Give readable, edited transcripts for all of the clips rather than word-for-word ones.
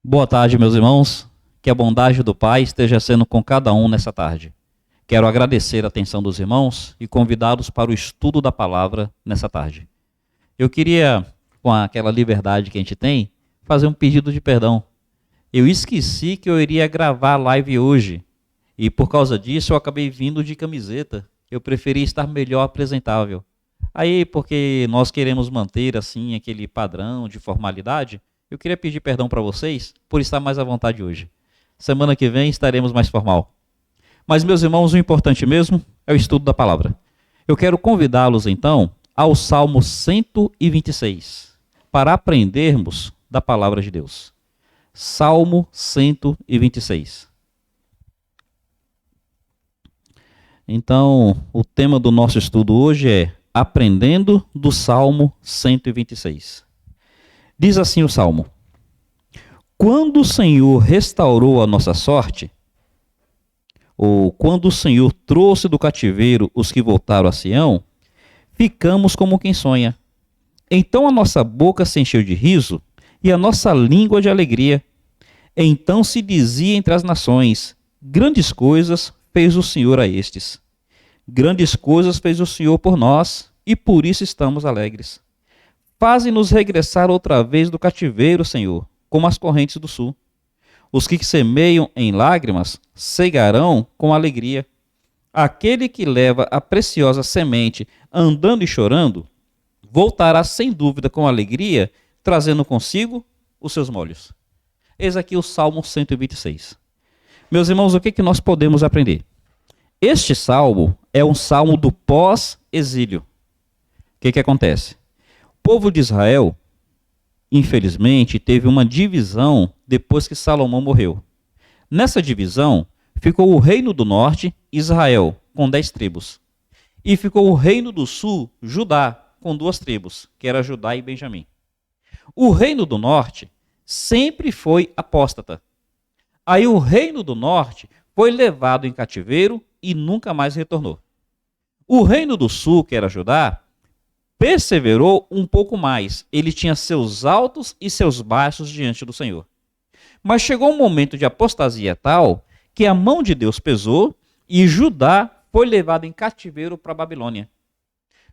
Boa tarde, meus irmãos. Que a bondade do Pai esteja sendo com cada um nessa tarde. Quero agradecer a atenção dos irmãos e convidá-los para o estudo da palavra nessa tarde. Eu queria, com aquela liberdade que a gente tem, fazer um pedido de perdão. Eu esqueci que eu iria gravar a live hoje e por causa disso eu acabei vindo de camiseta. Eu preferi estar melhor apresentável. Aí, porque nós queremos manter assim aquele padrão de formalidade, eu queria pedir perdão para vocês por estar mais à vontade hoje. Semana que vem estaremos mais formal. Mas, meus irmãos, o importante mesmo é o estudo da palavra. Eu quero convidá-los, então, ao Salmo 126, para aprendermos da palavra de Deus. Salmo 126. Então, o tema do nosso estudo hoje é Aprendendo do Salmo 126. Diz assim o Salmo: Quando o Senhor restaurou a nossa sorte, ou quando o Senhor trouxe do cativeiro os que voltaram a Sião, ficamos como quem sonha. Então a nossa boca se encheu de riso e a nossa língua de alegria. Então se dizia entre as nações: grandes coisas fez o Senhor a estes. Grandes coisas fez o Senhor por nós e por isso estamos alegres. Faze-nos regressar outra vez do cativeiro, Senhor, como as correntes do sul. Os que semeiam em lágrimas cegarão com alegria. Aquele que leva a preciosa semente andando e chorando, voltará sem dúvida com alegria, trazendo consigo os seus molhos. Eis aqui o Salmo 126. Meus irmãos, o que nós podemos aprender? Este salmo é um salmo do pós-exílio. O que acontece? O povo de Israel, infelizmente, teve uma divisão depois que Salomão morreu. Nessa divisão, ficou o reino do norte, Israel, com 10 tribos. E ficou o reino do sul, Judá, com 2 tribos, que era Judá e Benjamim. O reino do norte sempre foi apóstata. Aí o reino do norte foi levado em cativeiro e nunca mais retornou. O reino do sul, que era Judá, perseverou um pouco mais. Ele tinha seus altos e seus baixos diante do Senhor. Mas chegou um momento de apostasia tal que a mão de Deus pesou e Judá foi levado em cativeiro para a Babilônia.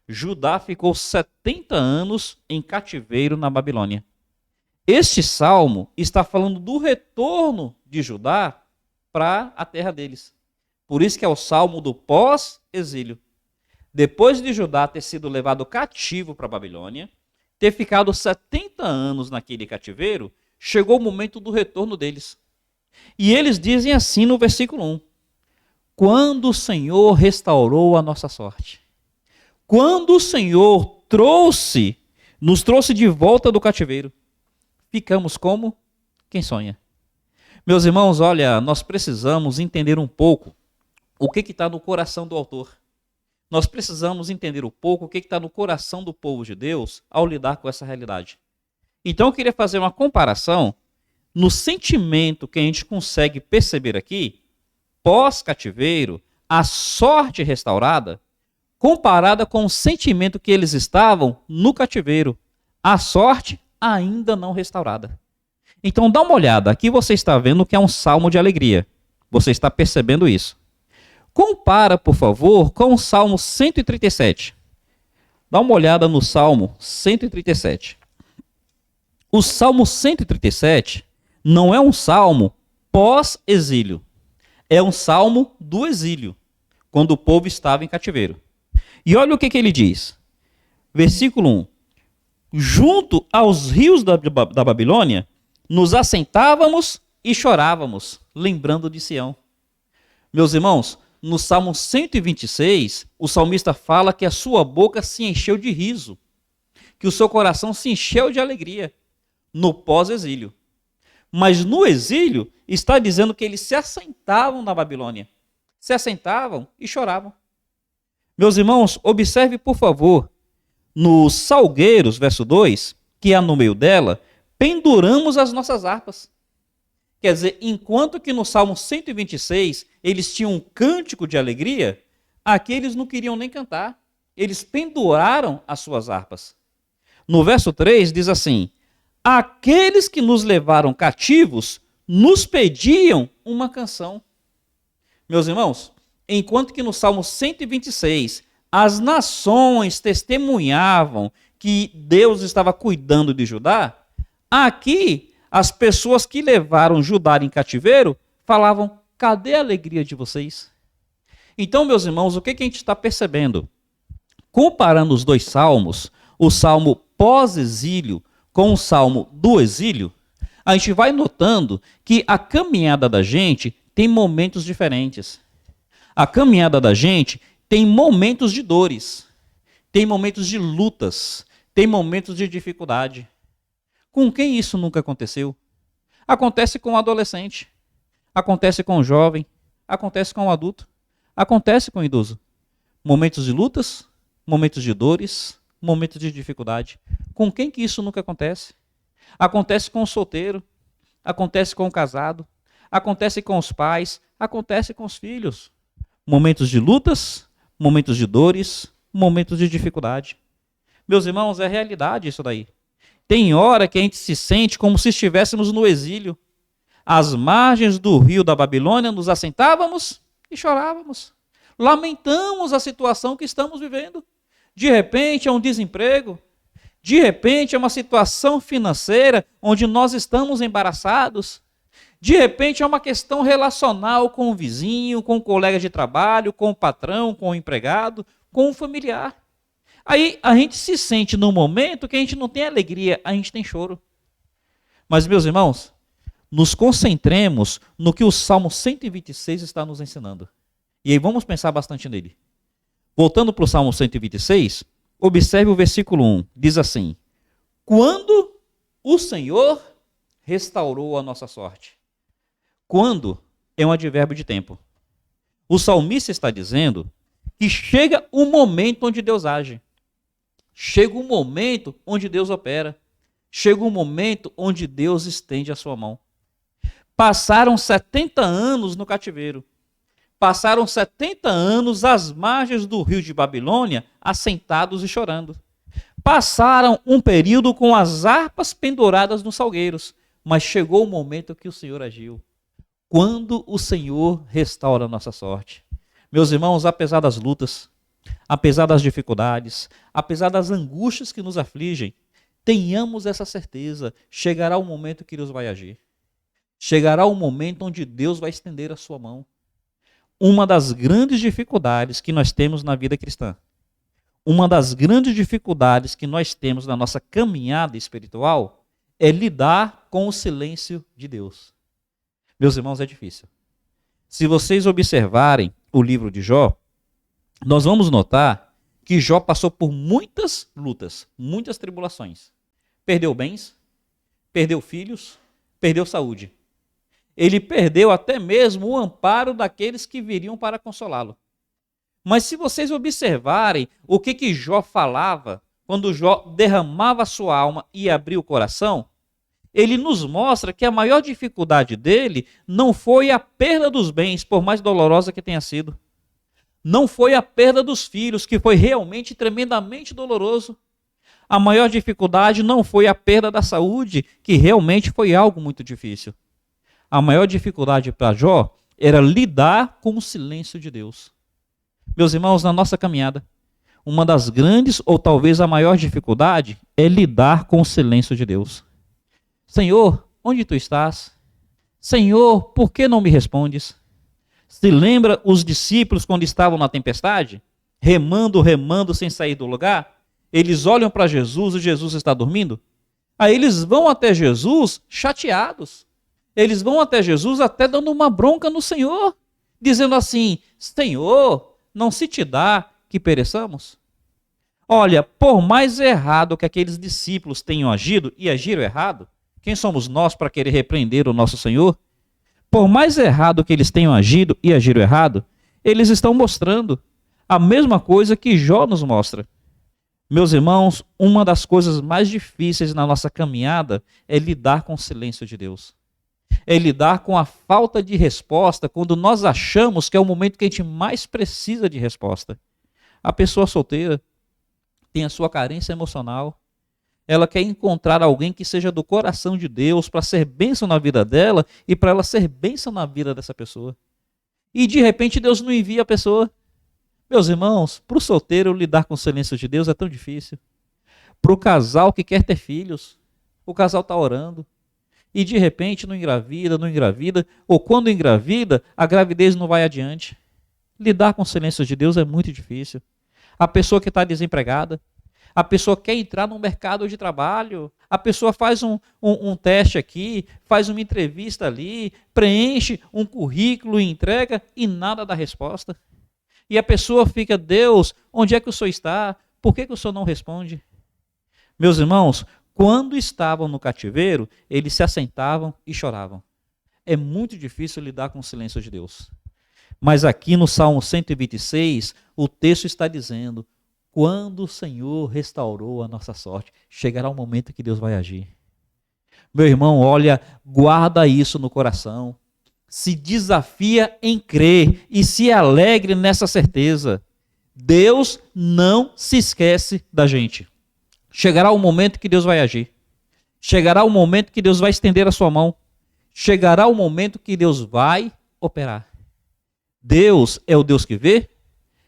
Judá ficou 70 anos em cativeiro na Babilônia. Este salmo está falando do retorno de Judá para a terra deles. Por isso que é o salmo do pós-exílio. Depois de Judá ter sido levado cativo para a Babilônia, ter ficado 70 anos naquele cativeiro, chegou o momento do retorno deles. E eles dizem assim no versículo 1: Quando o Senhor restaurou a nossa sorte. Quando o Senhor nos trouxe de volta do cativeiro, ficamos como quem sonha. Meus irmãos, olha, nós precisamos entender um pouco o que está no coração do autor. Nós precisamos entender um pouco o que está no coração do povo de Deus ao lidar com essa realidade. Então eu queria fazer uma comparação no sentimento que a gente consegue perceber aqui, pós-cativeiro, a sorte restaurada, comparada com o sentimento que eles estavam no cativeiro, a sorte ainda não restaurada. Então dá uma olhada, aqui você está vendo que é um salmo de alegria. Você está percebendo isso. Compara, por favor, com o Salmo 137. Dá uma olhada no Salmo 137. O Salmo 137 não é um salmo pós-exílio. É um salmo do exílio, quando o povo estava em cativeiro. E olha o que ele diz. Versículo 1. Junto aos rios da Babilônia, nos assentávamos e chorávamos, lembrando de Sião. Meus irmãos, no Salmo 126, o salmista fala que a sua boca se encheu de riso, que o seu coração se encheu de alegria, no pós-exílio. Mas no exílio, está dizendo que eles se assentavam na Babilônia. Se assentavam e choravam. Meus irmãos, observe, por favor, nos salgueiros, verso 2, que há no meio dela, penduramos as nossas harpas. Quer dizer, enquanto que no Salmo 126 eles tinham um cântico de alegria, aqui eles não queriam nem cantar. Eles penduraram as suas harpas. No verso 3 diz assim: aqueles que nos levaram cativos nos pediam uma canção. Meus irmãos, enquanto que no Salmo 126, as nações testemunhavam que Deus estava cuidando de Judá, aqui as pessoas que levaram Judá em cativeiro falavam: cadê a alegria de vocês? Então, meus irmãos, o que a gente está percebendo? Comparando os dois salmos, o salmo pós-exílio com o salmo do exílio, a gente vai notando que a caminhada da gente tem momentos diferentes. A caminhada da gente tem momentos de dores, tem momentos de lutas, tem momentos de dificuldade. Com quem isso nunca aconteceu? Acontece com o adolescente, acontece com o jovem, acontece com o adulto, acontece com o idoso. Momentos de lutas, momentos de dores, momentos de dificuldade. Com quem que isso nunca acontece? Acontece com o solteiro, acontece com o casado, acontece com os pais, acontece com os filhos. Momentos de lutas, momentos de dores, momentos de dificuldade. Meus irmãos, é realidade isso daí. Tem hora que a gente se sente como se estivéssemos no exílio. Às margens do rio da Babilônia, nos assentávamos e chorávamos. Lamentamos a situação que estamos vivendo. De repente é um desemprego. De repente é uma situação financeira onde nós estamos embaraçados. De repente é uma questão relacional com o vizinho, com o colega de trabalho, com o patrão, com o empregado, com o familiar. Aí a gente se sente num momento que a gente não tem alegria, a gente tem choro. Mas, meus irmãos, nos concentremos no que o Salmo 126 está nos ensinando. E aí vamos pensar bastante nele. Voltando para o Salmo 126, observe o versículo 1. Diz assim: quando o Senhor restaurou a nossa sorte. Quando é um advérbio de tempo. O salmista está dizendo que chega um momento onde Deus age. Chega um momento onde Deus opera. Chega um momento onde Deus estende a sua mão. Passaram 70 anos no cativeiro. Passaram 70 anos às margens do rio de Babilônia, assentados e chorando. Passaram um período com as harpas penduradas nos salgueiros, mas chegou o momento que o Senhor agiu. Quando o Senhor restaura a nossa sorte. Meus irmãos, apesar das lutas, apesar das dificuldades, apesar das angústias que nos afligem, tenhamos essa certeza, chegará o momento que Deus vai agir. Chegará o momento onde Deus vai estender a sua mão. Uma das grandes dificuldades que nós temos na vida cristã, uma das grandes dificuldades que nós temos na nossa caminhada espiritual é lidar com o silêncio de Deus. Meus irmãos, é difícil. Se vocês observarem o livro de Jó, nós vamos notar que Jó passou por muitas lutas, muitas tribulações. Perdeu bens, perdeu filhos, perdeu saúde. Ele perdeu até mesmo o amparo daqueles que viriam para consolá-lo. Mas se vocês observarem o que Jó falava, quando Jó derramava a sua alma e abria o coração, ele nos mostra que a maior dificuldade dele não foi a perda dos bens, por mais dolorosa que tenha sido. Não foi a perda dos filhos, que foi realmente tremendamente doloroso. A maior dificuldade não foi a perda da saúde, que realmente foi algo muito difícil. A maior dificuldade para Jó era lidar com o silêncio de Deus. Meus irmãos, na nossa caminhada, uma das grandes, ou talvez a maior dificuldade, é lidar com o silêncio de Deus. Senhor, onde tu estás? Senhor, por que não me respondes? Se lembra os discípulos quando estavam na tempestade? Remando, remando, sem sair do lugar? Eles olham para Jesus e Jesus está dormindo? Aí eles vão até Jesus chateados. Eles vão até Jesus até dando uma bronca no Senhor, dizendo assim: Senhor, não se te dá que pereçamos? Olha, por mais errado que aqueles discípulos tenham agido, e agiram errado, quem somos nós para querer repreender o nosso Senhor? Por mais errado que eles tenham agido e agiram errado, eles estão mostrando a mesma coisa que Jó nos mostra. Meus irmãos, uma das coisas mais difíceis na nossa caminhada é lidar com o silêncio de Deus. É lidar com a falta de resposta quando nós achamos que é o momento que a gente mais precisa de resposta. A pessoa solteira tem a sua carência emocional. Ela quer encontrar alguém que seja do coração de Deus para ser bênção na vida dela e para ela ser bênção na vida dessa pessoa. E de repente Deus não envia a pessoa. Meus irmãos, para o solteiro lidar com o silêncio de Deus é tão difícil. Para o casal que quer ter filhos, o casal está orando e de repente não engravida, ou quando engravida, a gravidez não vai adiante. Lidar com o silêncio de Deus é muito difícil. A pessoa que está desempregada, a pessoa quer entrar no mercado de trabalho, a pessoa faz um teste aqui, faz uma entrevista ali, preenche um currículo e entrega e nada dá resposta. E a pessoa fica, Deus, onde é que o Senhor está? Por que o Senhor não responde? Meus irmãos, quando estavam no cativeiro, eles se assentavam e choravam. É muito difícil lidar com o silêncio de Deus. Mas aqui no Salmo 126, o texto está dizendo, quando o Senhor restaurou a nossa sorte, chegará o momento que Deus vai agir. Meu irmão, olha, guarda isso no coração. Se desafia em crer e se alegre nessa certeza. Deus não se esquece da gente. Chegará o momento que Deus vai agir. Chegará o momento que Deus vai estender a sua mão. Chegará o momento que Deus vai operar. Deus é o Deus que vê,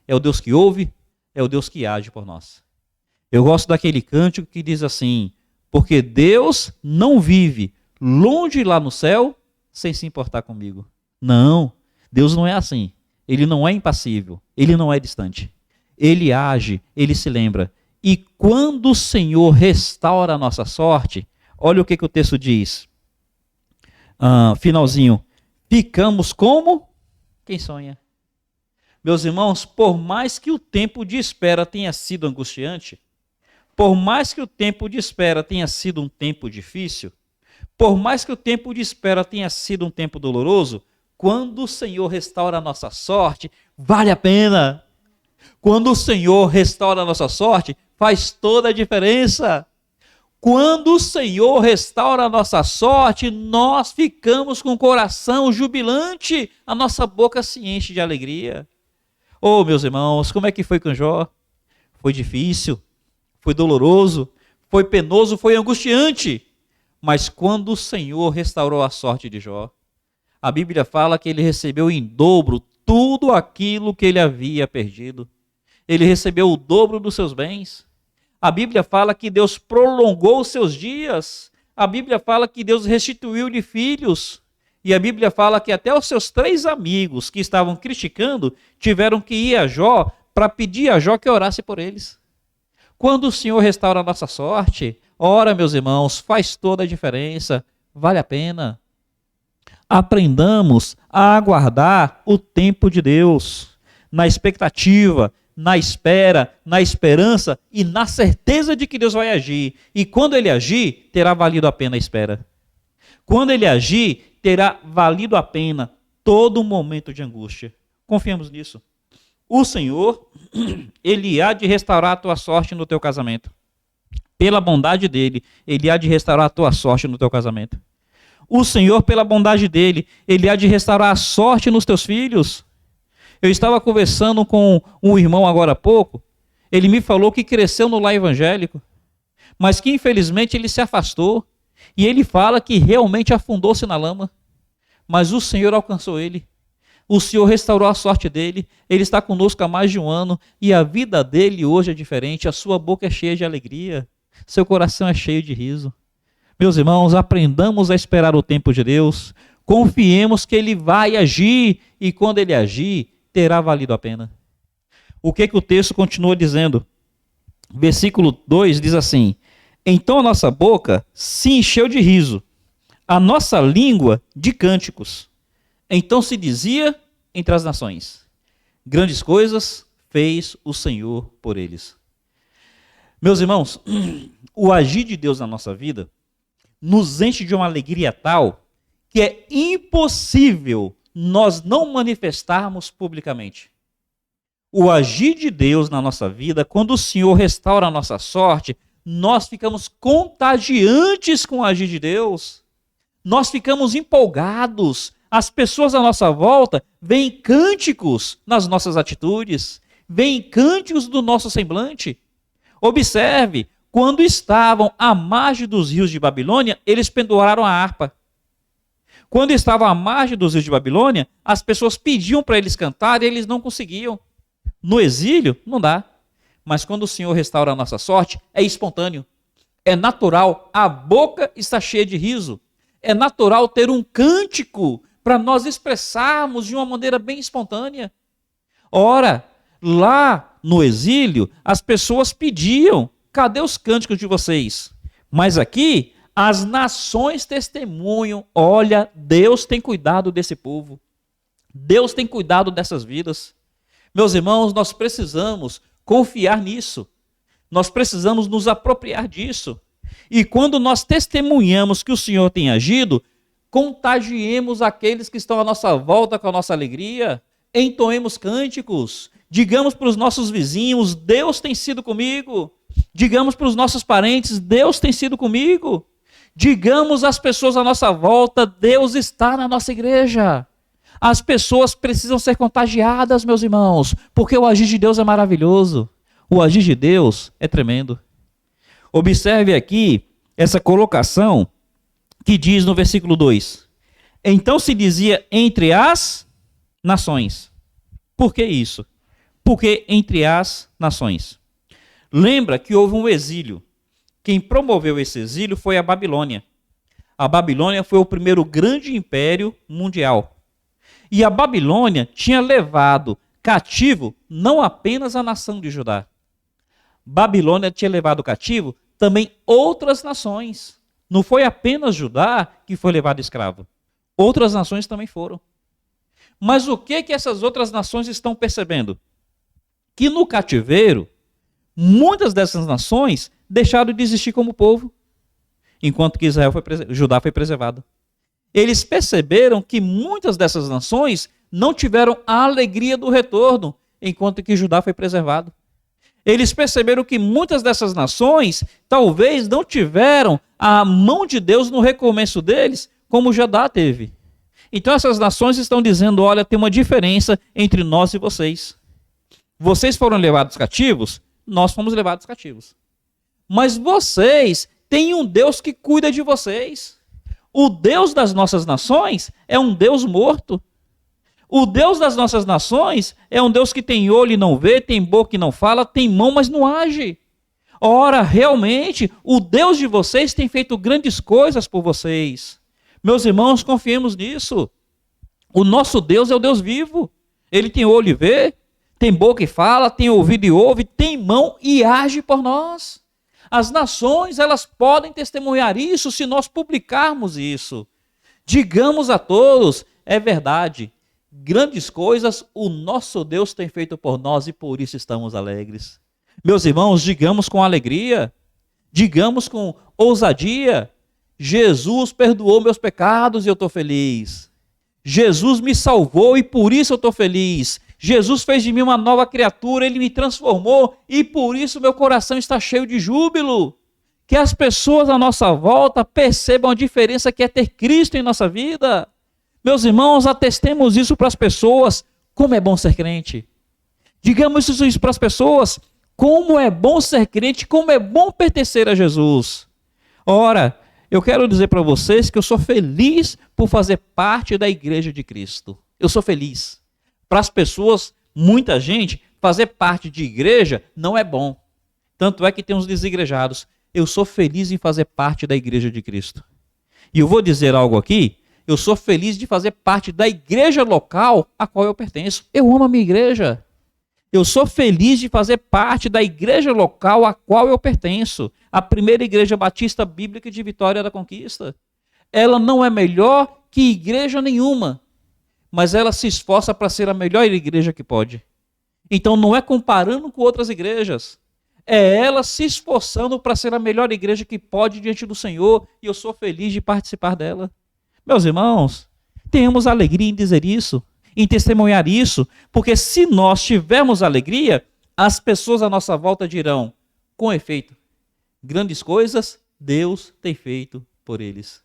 é o Deus que ouve, é o Deus que age por nós. Eu gosto daquele cântico que diz assim, porque Deus não vive longe lá no céu sem se importar comigo. Não, Deus não é assim. Ele não é impassível, ele não é distante. Ele age, ele se lembra. E quando o Senhor restaura a nossa sorte, olha o que o texto diz. Finalzinho. Ficamos como quem sonha. Meus irmãos, por mais que o tempo de espera tenha sido angustiante, por mais que o tempo de espera tenha sido um tempo difícil, por mais que o tempo de espera tenha sido um tempo doloroso, quando o Senhor restaura a nossa sorte, vale a pena. Quando o Senhor restaura a nossa sorte, faz toda a diferença. Quando o Senhor restaura a nossa sorte, nós ficamos com o coração jubilante, a nossa boca se enche de alegria. Oh, meus irmãos, como é que foi com Jó? Foi difícil, foi doloroso, foi penoso, foi angustiante. Mas quando o Senhor restaurou a sorte de Jó, a Bíblia fala que ele recebeu em dobro tudo aquilo que ele havia perdido. Ele recebeu o dobro dos seus bens. A Bíblia fala que Deus prolongou os seus dias. A Bíblia fala que Deus restituiu-lhe filhos. E a Bíblia fala que até os seus 3 amigos que estavam criticando tiveram que ir a Jó para pedir a Jó que orasse por eles. Quando o Senhor restaura a nossa sorte, ora, meus irmãos, faz toda a diferença, vale a pena. Aprendamos a aguardar o tempo de Deus, na expectativa, na espera, na esperança e na certeza de que Deus vai agir. E quando Ele agir, terá valido a pena a espera. Quando Ele agir, terá valido a pena todo momento de angústia. Confiamos nisso. O Senhor, Ele há de restaurar a tua sorte no teu casamento. Pela bondade dEle, Ele há de restaurar a tua sorte no teu casamento. O Senhor, pela bondade dEle, Ele há de restaurar a sorte nos teus filhos. Eu estava conversando com um irmão agora há pouco, ele me falou que cresceu no lar evangélico, mas que infelizmente ele se afastou, e ele fala que realmente afundou-se na lama, mas o Senhor alcançou ele, o Senhor restaurou a sorte dele, ele está conosco há mais de 1 ano, e a vida dele hoje é diferente, a sua boca é cheia de alegria, seu coração é cheio de riso. Meus irmãos, aprendamos a esperar o tempo de Deus, confiemos que Ele vai agir, e quando Ele agir, terá valido a pena. O que o texto continua dizendo? Versículo 2 diz assim, então a nossa boca se encheu de riso, a nossa língua de cânticos. Então se dizia entre as nações, grandes coisas fez o Senhor por eles. Meus irmãos, o agir de Deus na nossa vida nos enche de uma alegria tal que é impossível nós não manifestarmos publicamente. O agir de Deus na nossa vida, quando o Senhor restaura a nossa sorte, nós ficamos contagiantes com o agir de Deus. Nós ficamos empolgados. As pessoas à nossa volta veem cânticos nas nossas atitudes, veem cânticos do nosso semblante. Observe, quando estavam à margem dos rios de Babilônia, eles penduraram a harpa. Quando estavam à margem dos rios de Babilônia, as pessoas pediam para eles cantar e eles não conseguiam. No exílio, não dá. Mas quando o Senhor restaura a nossa sorte, é espontâneo. É natural, a boca está cheia de riso. É natural ter um cântico para nós expressarmos de uma maneira bem espontânea. Ora, lá no exílio, as pessoas pediam, cadê os cânticos de vocês? Mas aqui, as nações testemunham, olha, Deus tem cuidado desse povo. Deus tem cuidado dessas vidas. Meus irmãos, nós precisamos confiar nisso. Nós precisamos nos apropriar disso. E quando nós testemunhamos que o Senhor tem agido, contagiemos aqueles que estão à nossa volta com a nossa alegria, entoemos cânticos, digamos para os nossos vizinhos, Deus tem sido comigo. Digamos para os nossos parentes, Deus tem sido comigo. Digamos às pessoas à nossa volta, Deus está na nossa igreja. As pessoas precisam ser contagiadas, meus irmãos, porque o agir de Deus é maravilhoso. O agir de Deus é tremendo. Observe aqui essa colocação que diz no versículo 2. Então se dizia entre as nações. Por que isso? Porque entre as nações. Lembra que houve um exílio. Quem promoveu esse exílio foi a Babilônia. A Babilônia foi o primeiro grande império mundial. E a Babilônia tinha levado cativo não apenas a nação de Judá. Babilônia tinha levado cativo também outras nações. Não foi apenas Judá que foi levado escravo. Outras nações também foram. Mas o que essas outras nações estão percebendo? Que no cativeiro, muitas dessas nações deixaram de existir como povo, enquanto que Judá foi preservado. Eles perceberam que muitas dessas nações não tiveram a alegria do retorno, enquanto que Judá foi preservado. Eles perceberam que muitas dessas nações talvez não tiveram a mão de Deus no recomeço deles, como Judá teve. Então essas nações estão dizendo, olha, tem uma diferença entre nós e vocês. Vocês foram levados cativos, nós fomos levados cativos. Mas vocês têm um Deus que cuida de vocês. O Deus das nossas nações é um Deus morto. O Deus das nossas nações é um Deus que tem olho e não vê, tem boca e não fala, tem mão, mas não age. Ora, realmente, o Deus de vocês tem feito grandes coisas por vocês. Meus irmãos, confiemos nisso. O nosso Deus é o Deus vivo. Ele tem olho e vê, tem boca e fala, tem ouvido e ouve, tem mão e age por nós. As nações, elas podem testemunhar isso se nós publicarmos isso. Digamos a todos, é verdade, grandes coisas o nosso Deus tem feito por nós e por isso estamos alegres. Meus irmãos, digamos com alegria, digamos com ousadia, Jesus perdoou meus pecados e eu estou feliz. Jesus me salvou e por isso eu estou feliz. Jesus fez de mim uma nova criatura, Ele me transformou e por isso meu coração está cheio de júbilo. Que as pessoas à nossa volta percebam a diferença que é ter Cristo em nossa vida. Meus irmãos, atestemos isso para as pessoas, como é bom ser crente. Digamos isso para as pessoas, como é bom ser crente, como é bom pertencer a Jesus. Ora, eu quero dizer para vocês que eu sou feliz por fazer parte da igreja de Cristo. Eu sou feliz. Para as pessoas, muita gente, fazer parte de igreja não é bom. Tanto é que tem uns desigrejados. Eu sou feliz em fazer parte da igreja de Cristo. E eu vou dizer algo aqui, eu sou feliz de fazer parte da igreja local a qual eu pertenço. Eu amo a minha igreja. Eu sou feliz de fazer parte da igreja local a qual eu pertenço. A primeira igreja batista bíblica de Vitória da Conquista. Ela não é melhor que igreja nenhuma, mas ela se esforça para ser a melhor igreja que pode. Então não é comparando com outras igrejas, é ela se esforçando para ser a melhor igreja que pode diante do Senhor, e eu sou feliz de participar dela. Meus irmãos, tenhamos alegria em dizer isso, em testemunhar isso, porque se nós tivermos alegria, as pessoas à nossa volta dirão, com efeito, grandes coisas Deus tem feito por eles.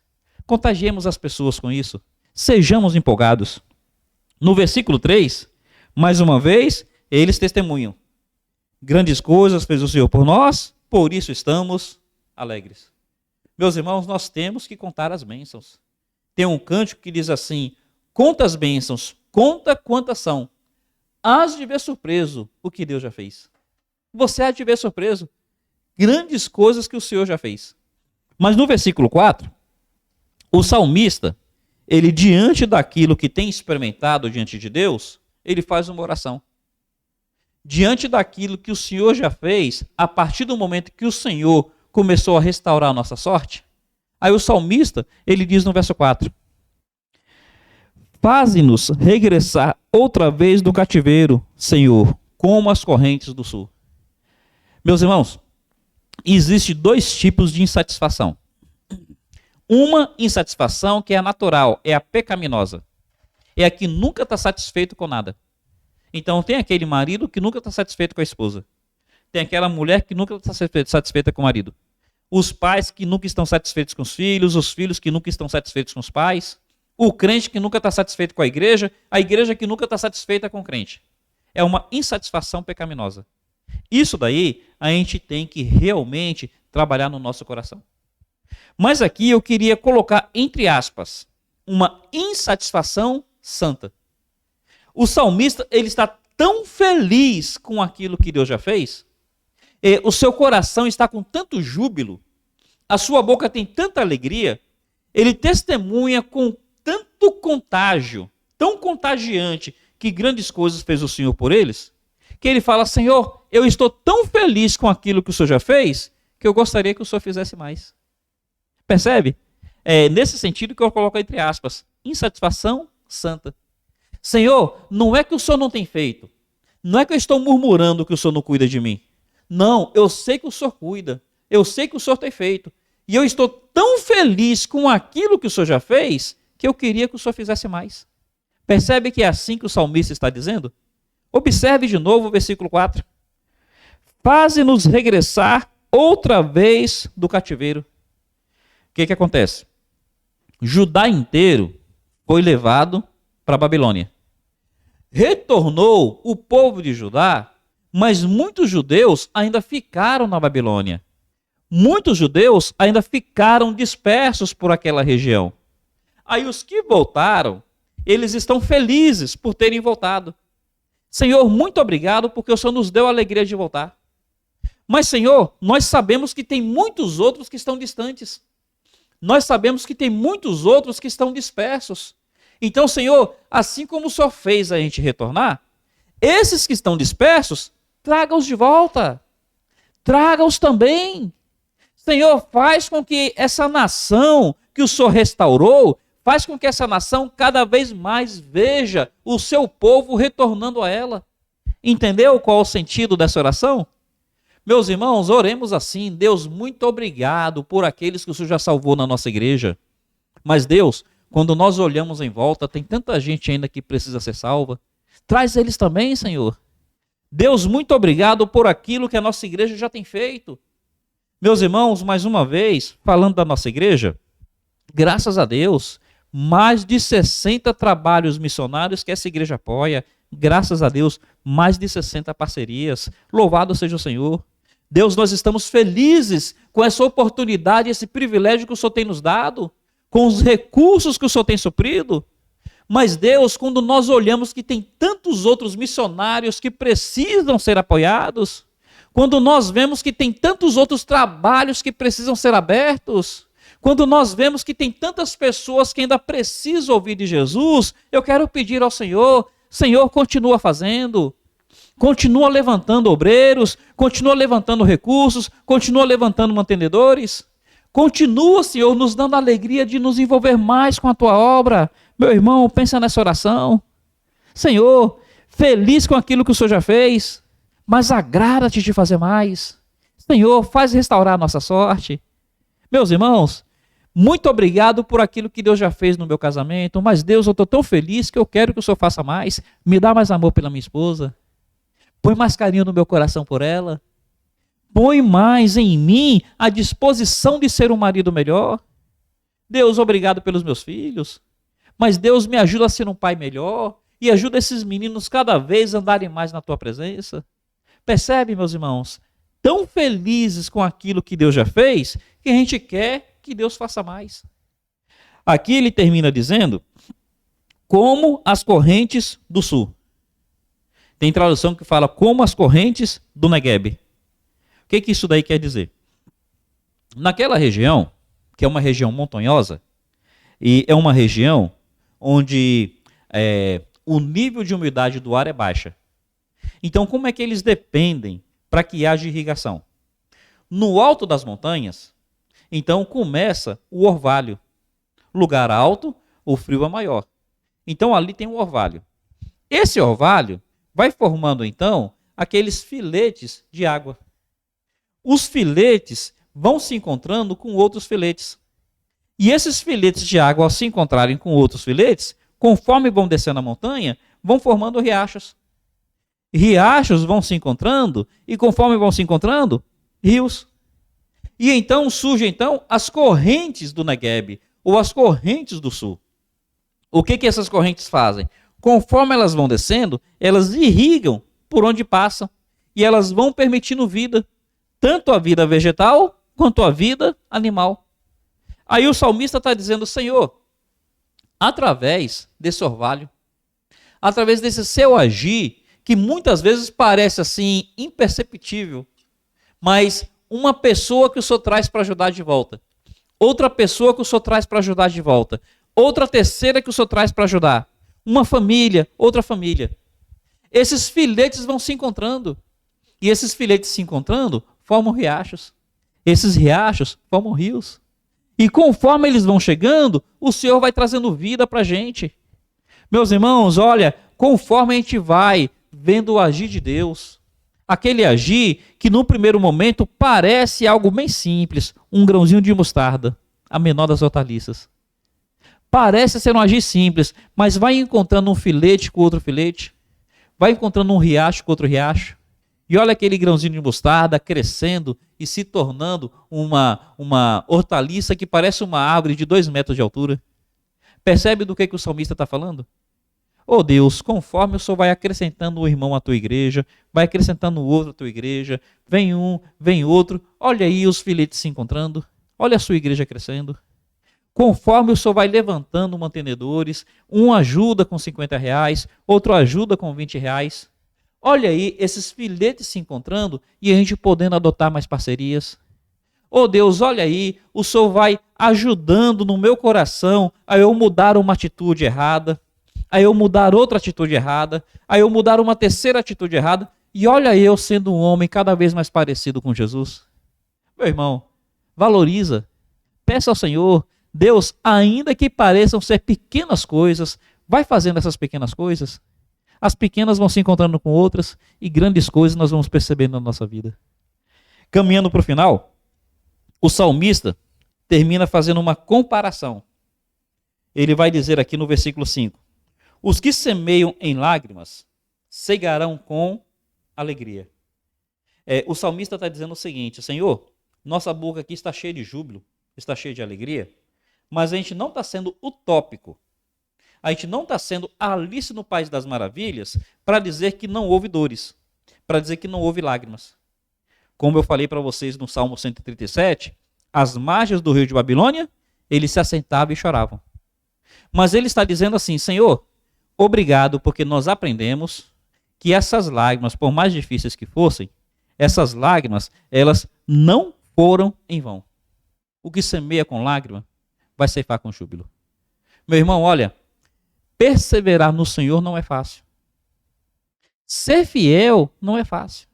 Contagiemos as pessoas com isso, sejamos empolgados. No versículo 3, mais uma vez, eles testemunham. Grandes coisas fez o Senhor por nós por isso estamos alegres. Meus irmãos, nós temos que contar as bênçãos. Tem um cântico que diz assim: conta as bênçãos, conta quantas são. Hás de ver surpreso o que Deus já fez. Você há de ver surpreso grandes coisas que o Senhor já fez. Mas no versículo 4, o salmista, ele diante daquilo que tem experimentado diante de Deus, ele faz uma oração. Diante daquilo que o Senhor já fez, a partir do momento que o Senhor começou a restaurar a nossa sorte, aí o salmista, ele diz no verso 4, faze-nos regressar outra vez do cativeiro, Senhor, como as correntes do sul. Meus irmãos, existem dois tipos de insatisfação. Uma insatisfação que é a natural, é a pecaminosa. É a que nunca está satisfeito com nada. Então tem aquele marido que nunca está satisfeito com a esposa. Tem aquela mulher que nunca está satisfeita com o marido. Os pais que nunca estão satisfeitos com os filhos que nunca estão satisfeitos com os pais. O crente que nunca está satisfeito com a igreja que nunca está satisfeita com o crente. É uma insatisfação pecaminosa. Isso daí a gente tem que realmente trabalhar no nosso coração. Mas aqui eu queria colocar entre aspas uma insatisfação santa. O salmista, ele está tão feliz com aquilo que Deus já fez, o seu coração está com tanto júbilo, a sua boca tem tanta alegria, ele testemunha com tanto contágio, tão contagiante, que grandes coisas fez o Senhor por eles, que ele fala: Senhor, eu estou tão feliz com aquilo que o Senhor já fez, que eu gostaria que o Senhor fizesse mais. Percebe? É nesse sentido que eu coloco entre aspas, insatisfação santa. Senhor, não é que o Senhor não tem feito, não é que eu estou murmurando que o Senhor não cuida de mim. Não, eu sei que o Senhor cuida, eu sei que o Senhor tem feito, e eu estou tão feliz com aquilo que o Senhor já fez, que eu queria que o Senhor fizesse mais. Percebe que é assim que o salmista está dizendo? Observe de novo o versículo 4. Faze-nos regressar outra vez do cativeiro. O que acontece? Judá inteiro foi levado para a Babilônia. Retornou o povo de Judá, mas muitos judeus ainda ficaram na Babilônia. Muitos judeus ainda ficaram dispersos por aquela região. Aí os que voltaram, eles estão felizes por terem voltado. Senhor, muito obrigado porque o Senhor nos deu a alegria de voltar. Mas, Senhor, nós sabemos que tem muitos outros que estão distantes. Nós sabemos que tem muitos outros que estão dispersos. Então, Senhor, assim como o Senhor fez a gente retornar, esses que estão dispersos, traga-os de volta. Traga-os também. Senhor, faz com que essa nação que o Senhor restaurou, faz com que essa nação cada vez mais veja o seu povo retornando a ela. Entendeu qual é o sentido dessa oração? Meus irmãos, oremos assim: Deus, muito obrigado por aqueles que o Senhor já salvou na nossa igreja. Mas Deus, quando nós olhamos em volta, tem tanta gente ainda que precisa ser salva. Traz eles também, Senhor. Deus, muito obrigado por aquilo que a nossa igreja já tem feito. Meus irmãos, mais uma vez, falando da nossa igreja, graças a Deus, mais de 60 trabalhos missionários que essa igreja apoia. Graças a Deus, mais de 60 parcerias. Louvado seja o Senhor. Deus, nós estamos felizes com essa oportunidade, esse privilégio que o Senhor tem nos dado, com os recursos que o Senhor tem suprido. Mas Deus, quando nós olhamos que tem tantos outros missionários que precisam ser apoiados, quando nós vemos que tem tantos outros trabalhos que precisam ser abertos, quando nós vemos que tem tantas pessoas que ainda precisam ouvir de Jesus, eu quero pedir ao Senhor: Senhor, continua fazendo, continua levantando obreiros, continua levantando recursos, continua levantando mantenedores, continua, Senhor, nos dando a alegria de nos envolver mais com a Tua obra. Meu irmão, pensa nessa oração. Senhor, feliz com aquilo que o Senhor já fez, mas agrada-te de fazer mais. Senhor, faz restaurar a nossa sorte. Meus irmãos, muito obrigado por aquilo que Deus já fez no meu casamento, mas Deus, eu estou tão feliz que eu quero que o Senhor faça mais. Me dá mais amor pela minha esposa. Põe mais carinho no meu coração por ela. Põe mais em mim a disposição de ser um marido melhor. Deus, obrigado pelos meus filhos. Mas Deus, me ajuda a ser um pai melhor e ajuda esses meninos cada vez a andarem mais na Tua presença. Percebe, meus irmãos? tão felizes com aquilo que Deus já fez, que a gente quer que Deus faça mais. Aqui ele termina dizendo, como as correntes do sul. Tem tradução que fala como as correntes do Negueb. O que isso daí quer dizer? Naquela região, que é uma região montanhosa, e é uma região onde o nível de umidade do ar é baixa. Então, como é que eles dependem para que haja irrigação? No alto das montanhas, então começa o orvalho. Lugar alto, o frio é maior. Então, ali tem um orvalho. Esse orvalho vai formando, então, aqueles filetes de água. Os filetes vão se encontrando com outros filetes. E esses filetes de água, ao se encontrarem com outros filetes, conforme vão descendo a montanha, vão formando riachos. Riachos vão se encontrando, e conforme vão se encontrando, rios. E então surgem as correntes do Negueb, ou as correntes do sul. O que essas correntes fazem? Conforme elas vão descendo, elas irrigam por onde passam, e elas vão permitindo vida, tanto a vida vegetal, quanto a vida animal. Aí o salmista está dizendo, Senhor, através desse orvalho, através desse seu agir, que muitas vezes parece assim imperceptível, mas uma pessoa que o Senhor traz para ajudar de volta, outra pessoa que o Senhor traz para ajudar de volta, outra terceira que o Senhor traz para ajudar, uma família, outra família. Esses filetes vão se encontrando, e esses filetes se encontrando formam riachos. Esses riachos formam rios. E conforme eles vão chegando, o Senhor vai trazendo vida para a gente. Meus irmãos, olha, conforme a gente vai vendo o agir de Deus, aquele agir que no primeiro momento parece algo bem simples, um grãozinho de mostarda, a menor das hortaliças. Parece ser um agir simples, mas vai encontrando um filete com outro filete, vai encontrando um riacho com outro riacho, e olha aquele grãozinho de mostarda crescendo e se tornando uma hortaliça que parece uma árvore de 2 metros de altura. Percebe do que o salmista está falando? Oh Deus, conforme o Senhor vai acrescentando um irmão à tua igreja, vai acrescentando outro à tua igreja, vem um, vem outro, olha aí os filetes se encontrando, olha a sua igreja crescendo. Conforme o Senhor vai levantando mantenedores, um ajuda com R$50, outro ajuda com R$20. Olha aí esses filetes se encontrando e a gente podendo adotar mais parcerias. Oh Deus, olha aí, o Senhor vai ajudando no meu coração a eu mudar uma atitude errada, a eu mudar outra atitude errada, a eu mudar uma terceira atitude errada, e olha eu sendo um homem cada vez mais parecido com Jesus. Meu irmão, valoriza, peça ao Senhor, Deus, ainda que pareçam ser pequenas coisas, vai fazendo essas pequenas coisas, as pequenas vão se encontrando com outras, e grandes coisas nós vamos percebendo na nossa vida. Caminhando para o final, o salmista termina fazendo uma comparação. Ele vai dizer aqui no versículo 5, os que semeiam em lágrimas, cegarão com alegria. O salmista está dizendo o seguinte, Senhor, nossa boca aqui está cheia de júbilo, está cheia de alegria, mas a gente não está sendo utópico, a gente não está sendo Alice no País das Maravilhas para dizer que não houve dores, para dizer que não houve lágrimas. Como eu falei para vocês no Salmo 137, às margens do rio de Babilônia, eles se assentavam e choravam. Mas ele está dizendo assim, Senhor, obrigado porque nós aprendemos que essas lágrimas, por mais difíceis que fossem, essas lágrimas, elas não foram em vão. O que semeia com lágrima, vai ceifar com júbilo. Meu irmão, olha, perseverar no Senhor não é fácil. Ser fiel não é fácil.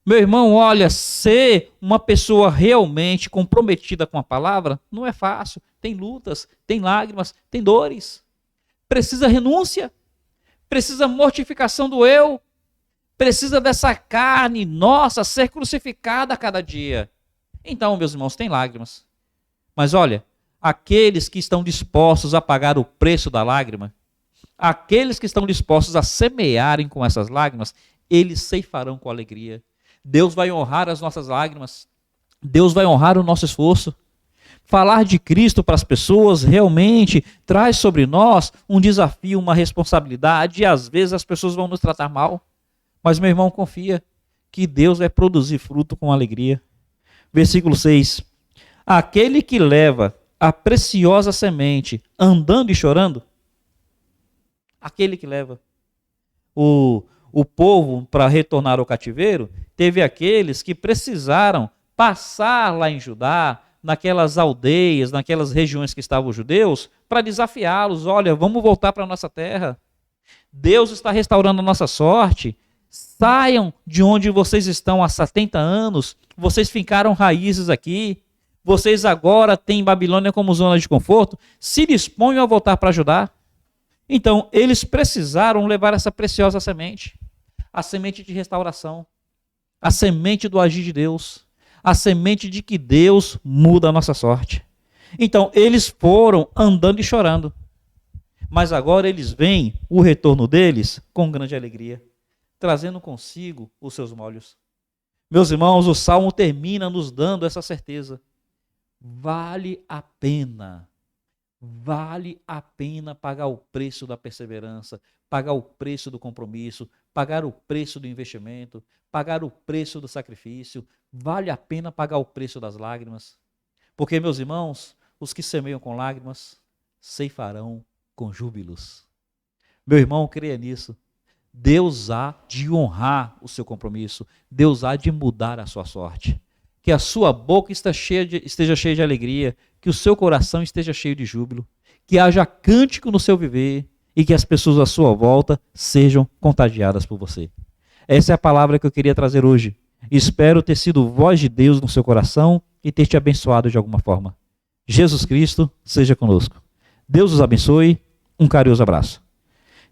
Meu irmão, olha, ser uma pessoa realmente comprometida com a palavra não é fácil. Tem lutas, tem lágrimas, tem dores. Precisa renúncia, precisa mortificação do eu, precisa dessa carne nossa ser crucificada a cada dia. Então, meus irmãos, tem lágrimas. Mas olha, aqueles que estão dispostos a pagar o preço da lágrima, aqueles que estão dispostos a semearem com essas lágrimas, eles ceifarão com alegria. Deus vai honrar as nossas lágrimas, Deus vai honrar o nosso esforço. Falar de Cristo para as pessoas realmente traz sobre nós um desafio, uma responsabilidade, e às vezes as pessoas vão nos tratar mal. Mas, meu irmão, confia que Deus vai produzir fruto com alegria. Versículo 6. Aquele que leva a preciosa semente andando e chorando, aquele que leva o povo para retornar ao cativeiro, teve aqueles que precisaram passar lá em Judá, naquelas aldeias, naquelas regiões que estavam os judeus, para desafiá-los. Olha, vamos voltar para a nossa terra. Deus está restaurando a nossa sorte. Saiam de onde vocês estão há 70 anos. Vocês fincaram raízes aqui. Vocês agora têm Babilônia como zona de conforto. Se disponham a voltar para Judá. Então, eles precisaram levar essa preciosa semente. A semente de restauração. A semente do agir de Deus. A semente de que Deus muda a nossa sorte. Então, eles foram andando e chorando. Mas agora eles veem o retorno deles com grande alegria, trazendo consigo os seus molhos. Meus irmãos, o Salmo termina nos dando essa certeza. Vale a pena pagar o preço da perseverança, pagar o preço do compromisso, pagar o preço do investimento, pagar o preço do sacrifício, vale a pena pagar o preço das lágrimas. Porque, meus irmãos, os que semeiam com lágrimas, ceifarão com júbilos. Meu irmão, creia nisso. Deus há de honrar o seu compromisso, Deus há de mudar a sua sorte. Que a sua boca esteja cheia de alegria, que o seu coração esteja cheio de júbilo, que haja cântico no seu viver e que as pessoas à sua volta sejam contagiadas por você. Essa é a palavra que eu queria trazer hoje. Espero ter sido voz de Deus no seu coração e ter te abençoado de alguma forma. Jesus Cristo seja conosco. Deus os abençoe. Um carinhoso abraço.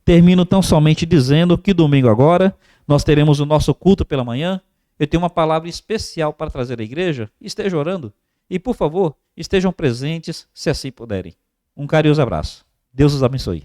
Termino tão somente dizendo que domingo agora nós teremos o nosso culto pela manhã. Eu tenho uma palavra especial para trazer à igreja. Esteja orando e, por favor, estejam presentes se assim puderem. Um carinhoso abraço. Deus os abençoe.